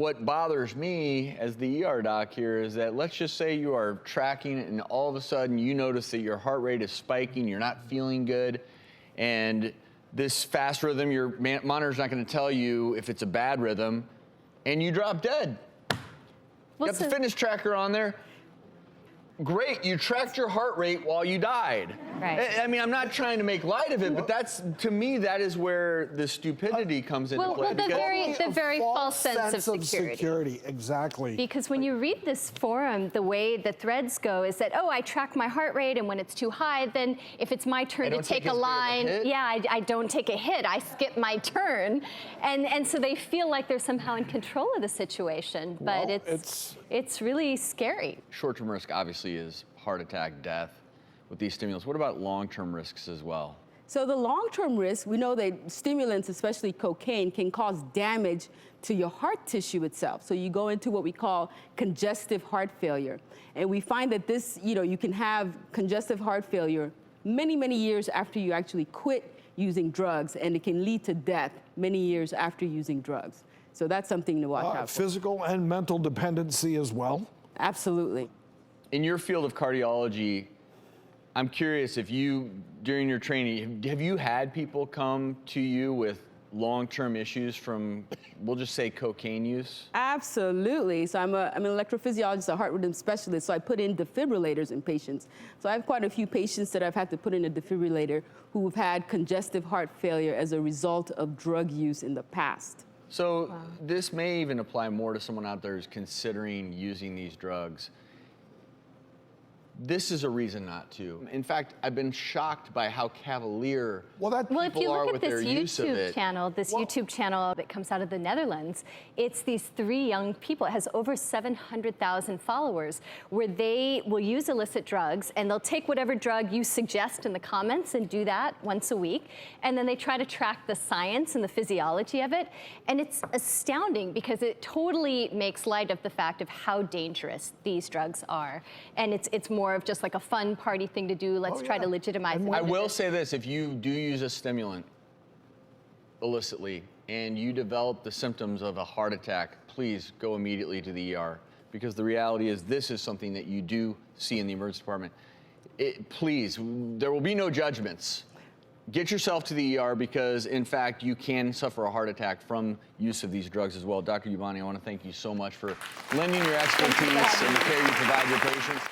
what bothers me as the ER doc here is that let's just say you are tracking and all of a sudden you notice that your heart rate is spiking, you're not feeling good, and this fast rhythm, your monitor's not going to tell you if it's a bad rhythm, and you drop dead. You got the fitness tracker on there. Great, you tracked your heart rate while you died. Right. I mean, I'm not trying to make light of it, but that's, to me, that is where the stupidity comes into play. Well, the very false sense of security. Exactly. Because when you read this forum, the way the threads go is that, oh, I track my heart rate, and when it's too high, then if it's my turn to take a line, I don't take a hit. I skip my turn. And so they feel like they're somehow in control of the situation, but Well, it's really scary. Short-term risk, obviously, is heart attack, death with these stimulants. What about long-term risks as well? So the long-term risk, we know that stimulants, especially cocaine, can cause damage to your heart tissue itself. So you go into what we call congestive heart failure. And we find that this, you can have congestive heart failure many, many years after you actually quit using drugs, and it can lead to death many years after using drugs. So that's something to watch out for. Physical and mental dependency as well? Absolutely. In your field of cardiology, I'm curious if you, during your training, have you had people come to you with long-term issues from, we'll just say, cocaine use? Absolutely. So I'm an electrophysiologist, a heart rhythm specialist, so I put in defibrillators in patients. So I have quite a few patients that I've had to put in a defibrillator who've had congestive heart failure as a result of drug use in the past. So this may even apply more to someone out there who's considering using these drugs. This is a reason not to. In fact, I've been shocked by how cavalier people if you are look with at their this use of it. YouTube channel that comes out of the Netherlands, it's these 3 young people. It has over 700,000 followers, where they will use illicit drugs, and they'll take whatever drug you suggest in the comments and do that once a week, and then they try to track the science and the physiology of it, and it's astounding because it totally makes light of the fact of how dangerous these drugs are, and it's more of just like a fun party thing to do. Let's try to legitimize it. I will say this, if you do use a stimulant illicitly and you develop the symptoms of a heart attack, please go immediately to the ER, because the reality is this is something that you do see in the emergency department. Please, there will be no judgments. Get yourself to the ER, because in fact you can suffer a heart attack from use of these drugs as well. Dr. Eubany, I want to thank you so much for lending your expertise and the care you provide your patients.